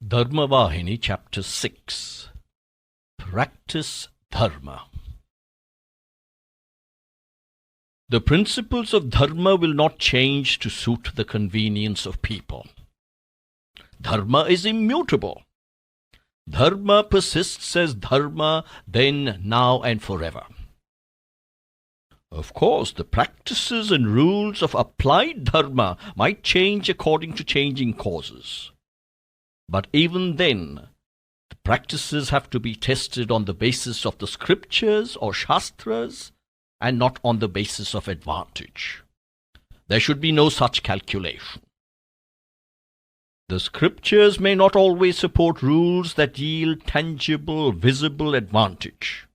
Dharma Vahini, Chapter 6. Practice Dharma. The principles of Dharma will not change to suit the convenience of people. Dharma is immutable. Dharma persists as Dharma then, now, and forever. Of course, the practices and rules of applied Dharma might change according to changing causes. But even then, the practices have to be tested on the basis of the scriptures or shastras and not on the basis of advantage. There should be no such calculation. The scriptures may not always support rules that yield tangible, visible advantage.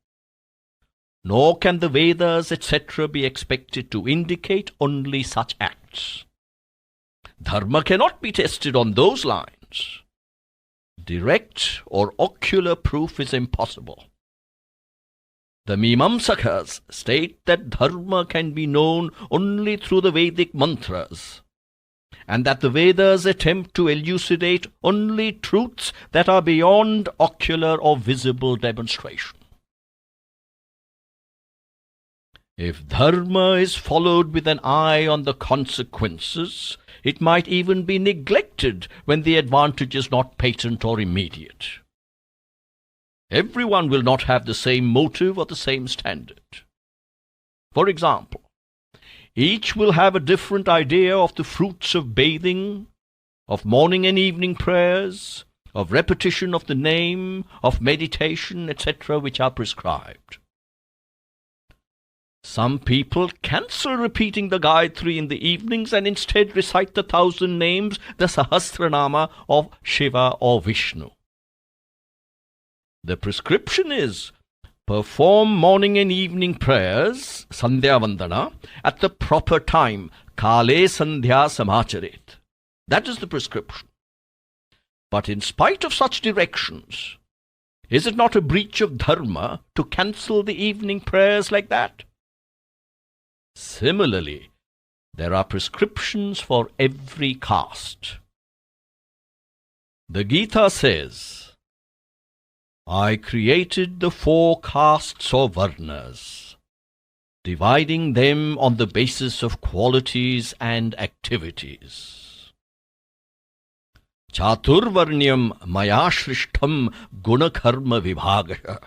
Nor can the Vedas, etc., be expected to indicate only such acts. Dharma cannot be tested on those lines. Direct or ocular proof is impossible. The Mimamsakas state that Dharma can be known only through the Vedic mantras, and that the Vedas attempt to elucidate only truths that are beyond ocular or visible demonstration. If Dharma is followed with an eye on the consequences, it might even be neglected when the advantage is not patent or immediate. Everyone will not have the same motive or the same standard. For example, each will have a different idea of the fruits of bathing, of morning and evening prayers, of repetition of the name, of meditation, etc., which are prescribed. Some people cancel repeating the Gayatri in the evenings and instead recite the 1,000 names, the Sahasranama of Shiva or Vishnu. The prescription is, perform morning and evening prayers, Sandhya Vandana, at the proper time, Kale Sandhya Samacharet. That is the prescription. But in spite of such directions, is it not a breach of Dharma to cancel the evening prayers like that? Similarly, there are prescriptions for every caste. The Gita says, I created the 4 castes or varnas, dividing them on the basis of qualities and activities. Chaturvarnyam maya shrishtham gunakarma vibhagasha.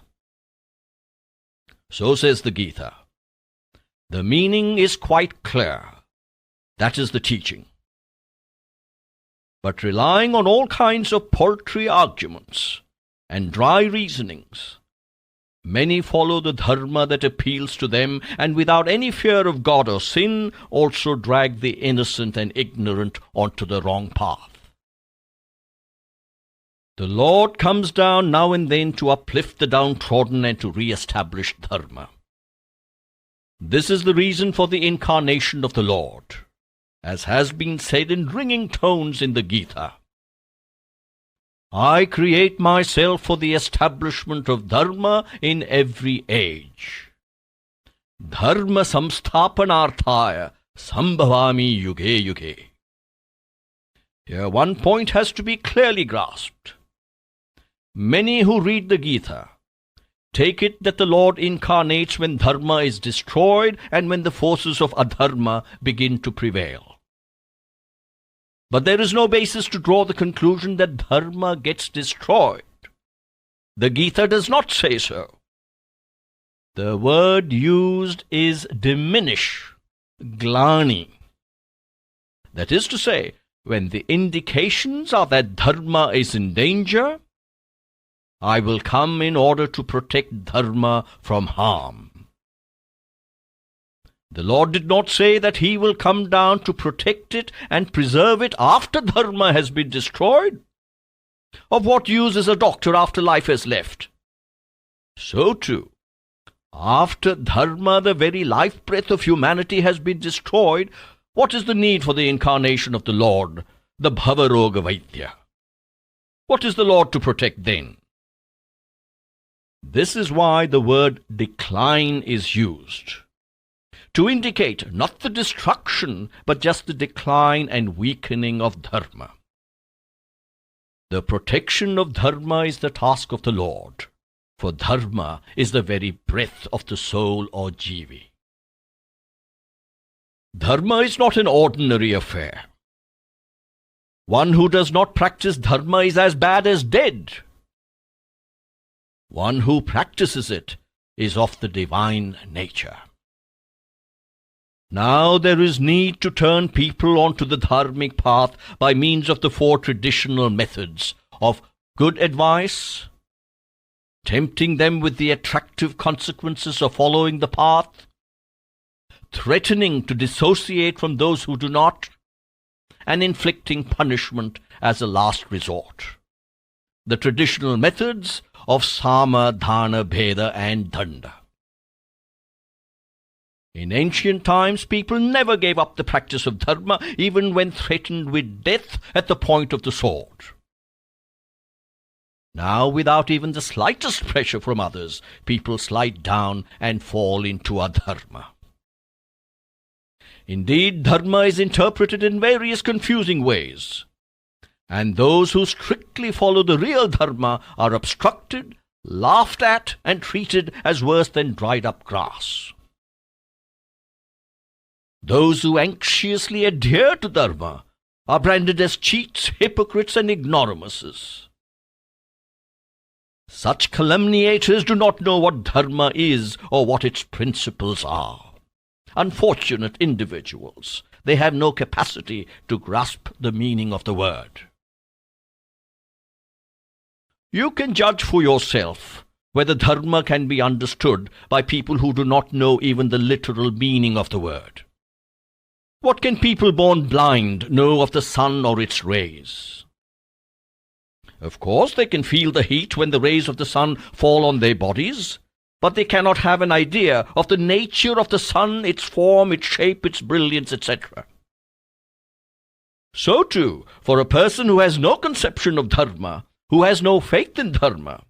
So says the Gita. The meaning is quite clear. That is the teaching. But relying on all kinds of paltry arguments and dry reasonings, many follow the Dharma that appeals to them, and without any fear of God or sin, also drag the innocent and ignorant onto the wrong path. The Lord comes down now and then to uplift the downtrodden and to re-establish Dharma. This is the reason for the incarnation of the Lord, as has been said in ringing tones in the Gita. I create myself for the establishment of Dharma in every age. Dharma samsthapanarthaya sambhavami yuge yuge. Here one point has to be clearly grasped. Many who read the Gita take it that the Lord incarnates when Dharma is destroyed and when the forces of adharma begin to prevail. But there is no basis to draw the conclusion that Dharma gets destroyed. The Gita does not say so. The word used is diminish, glani. That is to say, when the indications are that Dharma is in danger, I will come in order to protect Dharma from harm. The Lord did not say that He will come down to protect it and preserve it after Dharma has been destroyed. Of what use is a doctor after life has left? So too, after Dharma, the very life breath of humanity, has been destroyed, what is the need for the incarnation of the Lord, the Bhavaroga Vaidya? What is the Lord to protect then? This is why the word decline is used, to indicate not the destruction, but just the decline and weakening of Dharma. The protection of Dharma is the task of the Lord, for Dharma is the very breath of the soul or jivi. Dharma is not an ordinary affair. One who does not practice Dharma is as bad as dead. One who practices it is of the divine nature. Now there is need to turn people onto the dharmic path by means of the four traditional methods of good advice, tempting them with the attractive consequences of following the path, threatening to dissociate from those who do not, and inflicting punishment as a last resort. The traditional methods of sama, dana, bheda, and danda. In ancient times, people never gave up the practice of Dharma, even when threatened with death at the point of the sword. Now, without even the slightest pressure from others, people slide down and fall into adharma. Indeed, Dharma is interpreted in various confusing ways, and those who strictly follow the real Dharma are obstructed, laughed at, and treated as worse than dried-up grass. Those who anxiously adhere to Dharma are branded as cheats, hypocrites, and ignoramuses. Such calumniators do not know what Dharma is or what its principles are. Unfortunate individuals, they have no capacity to grasp the meaning of the word. You can judge for yourself whether Dharma can be understood by people who do not know even the literal meaning of the word. What can people born blind know of the sun or its rays? Of course, they can feel the heat when the rays of the sun fall on their bodies, but they cannot have an idea of the nature of the sun, its form, its shape, its brilliance, etc. So too, for a person who has no conception of Dharma, who has no faith in Dharma,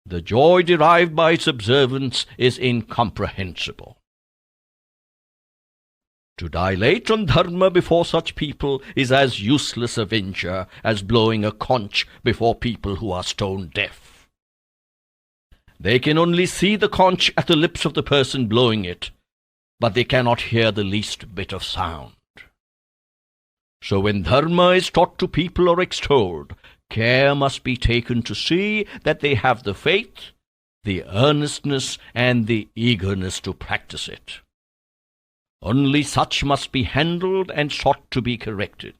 the joy derived by its observance is incomprehensible. To dilate on Dharma before such people is as useless a venture as blowing a conch before people who are stone deaf. They can only see the conch at the lips of the person blowing it, but they cannot hear the least bit of sound. So when Dharma is taught to people or extolled, care must be taken to see that they have the faith, the earnestness, and the eagerness to practice it. Only such must be handled and sought to be corrected.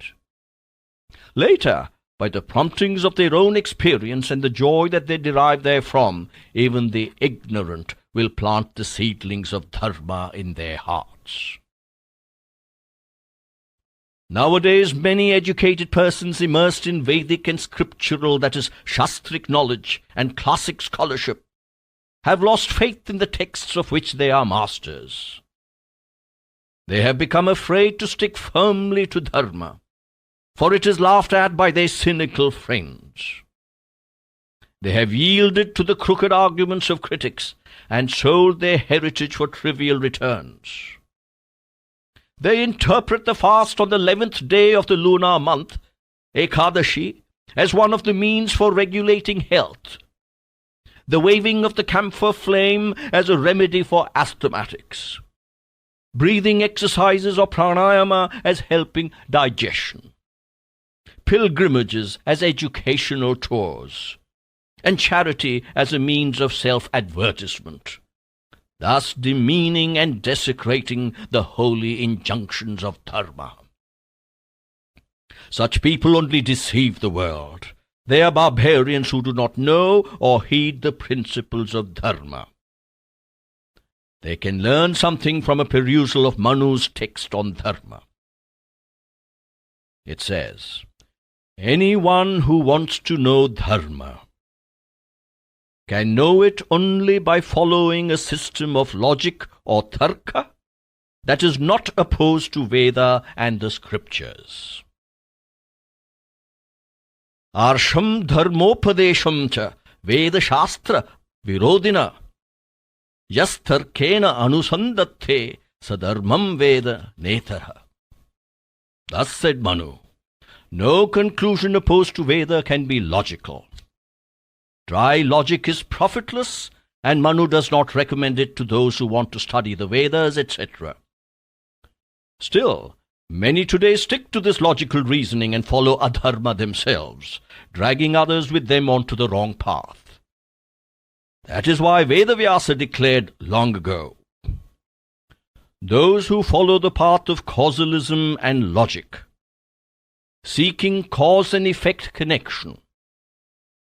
Later, by the promptings of their own experience and the joy that they derive therefrom, even the ignorant will plant the seedlings of Dharma in their hearts. Nowadays, many educated persons immersed in Vedic and scriptural, that is, Shastric knowledge and classic scholarship, have lost faith in the texts of which they are masters. They have become afraid to stick firmly to Dharma, for it is laughed at by their cynical friends. They have yielded to the crooked arguments of critics and sold their heritage for trivial returns. They interpret the fast on the 11th day of the lunar month, Ekadashi, as one of the means for regulating health, the waving of the camphor flame as a remedy for asthmatics, breathing exercises or pranayama as helping digestion, pilgrimages as educational tours, and charity as a means of self-advertisement, thus demeaning and desecrating the holy injunctions of Dharma. Such people only deceive the world. They are barbarians who do not know or heed the principles of Dharma. They can learn something from a perusal of Manu's text on Dharma. It says, anyone who wants to know Dharma can know it only by following a system of logic or tarka that is not opposed to Veda and the scriptures. Arsham dharmopadesham cha Veda Shastra virodina Yastarkena anusandatte sadharmam Veda netara. Thus said Manu, No conclusion opposed to Veda can be logical. Dry logic is profitless, and Manu does not recommend it to those who want to study the Vedas, etc. Still, many today stick to this logical reasoning and follow adharma themselves, dragging others with them onto the wrong path. That is why Vedavyasa declared long ago, those who follow the path of causalism and logic, seeking cause and effect connection,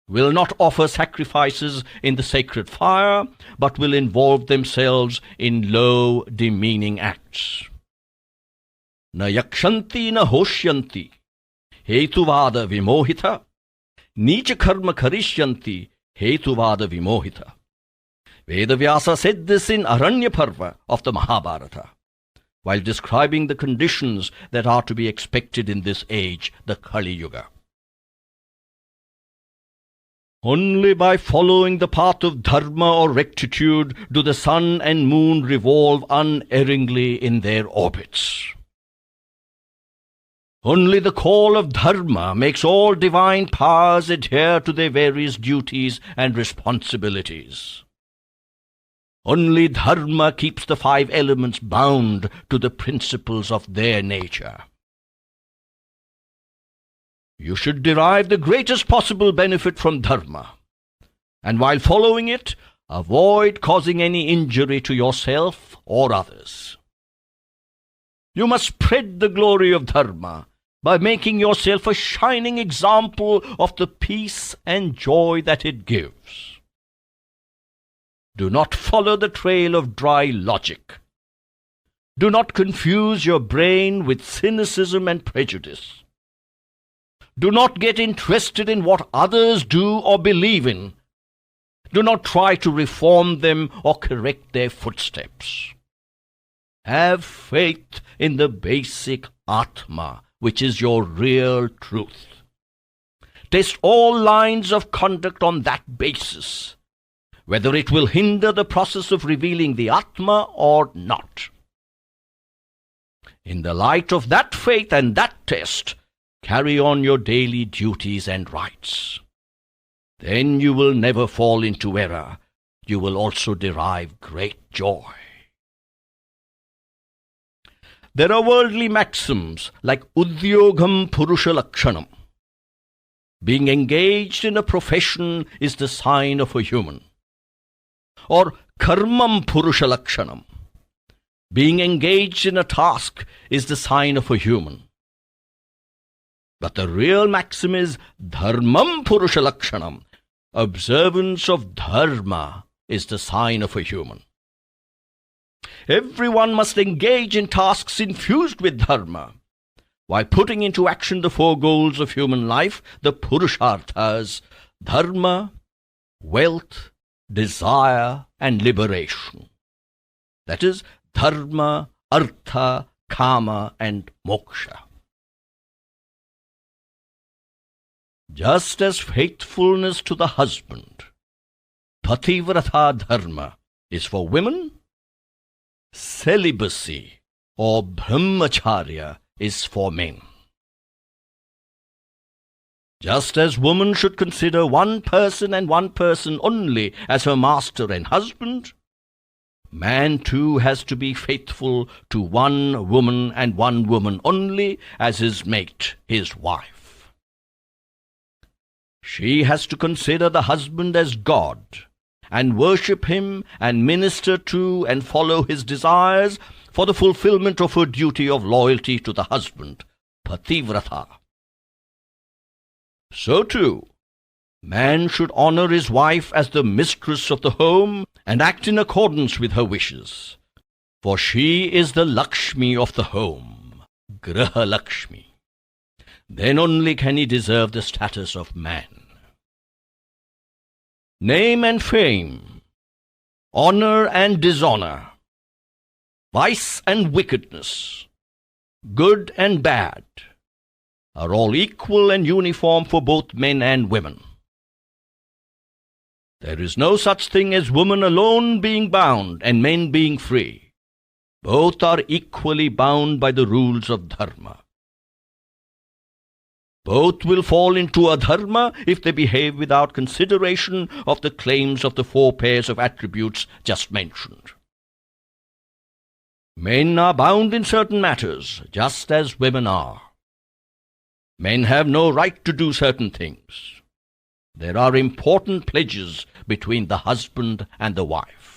will not offer sacrifices in the sacred fire, but will involve themselves in low, demeaning acts. Na yakshanti na hoshyanti, hetuvada vimohita, nicha karma karishyanti, hetuvada vimohita. Vedavyasa said this in Aranya Parva of the Mahabharata, while describing the conditions that are to be expected in this age, the Kali Yuga. Only by following the path of dharma or rectitude do the sun and moon revolve unerringly in their orbits. Only the call of dharma makes all divine powers adhere to their various duties and responsibilities. Only dharma keeps the five elements bound to the principles of their nature. You should derive the greatest possible benefit from dharma, and while following it, avoid causing any injury to yourself or others. You must spread the glory of dharma by making yourself a shining example of the peace and joy that it gives. Do not follow the trail of dry logic. Do not confuse your brain with cynicism and prejudice. Do not get interested in what others do or believe in. Do not try to reform them or correct their footsteps. Have faith in the basic Atma, which is your real truth. Test all lines of conduct on that basis, whether it will hinder the process of revealing the Atma or not. In the light of that faith and that test, carry on your daily duties and rites. Then you will never fall into error. You will also derive great joy. There are worldly maxims like Udyogam Purusha Lakshanam. Being engaged in a profession is the sign of a human. Or Karmam Purusha Lakshanam. Being engaged in a task is the sign of a human. But the real maxim is Dharmam Purusha Lakshanam. Observance of dharma is the sign of a human. Everyone must engage in tasks infused with dharma, while putting into action the four goals of human life, the Purusharthas, dharma, wealth, desire, and liberation. That is, dharma, artha, kama, and moksha. Just as faithfulness to the husband, pativrata dharma, is for women, celibacy or brahmacharya is for men. Just as woman should consider one person and one person only as her master and husband, man too has to be faithful to one woman and one woman only as his mate, his wife. She has to consider the husband as God, and worship him and minister to and follow his desires for the fulfillment of her duty of loyalty to the husband, pativrata. So too, man should honor his wife as the mistress of the home and act in accordance with her wishes, for she is the Lakshmi of the home, Graha Lakshmi. Then only can he deserve the status of man. Name and fame, honor and dishonor, vice and wickedness, good and bad, are all equal and uniform for both men and women. There is no such thing as woman alone being bound and men being free. Both are equally bound by the rules of dharma. Both will fall into adharma if they behave without consideration of the claims of the four pairs of attributes just mentioned. Men are bound in certain matters, just as women are. Men have no right to do certain things. There are important pledges between the husband and the wife.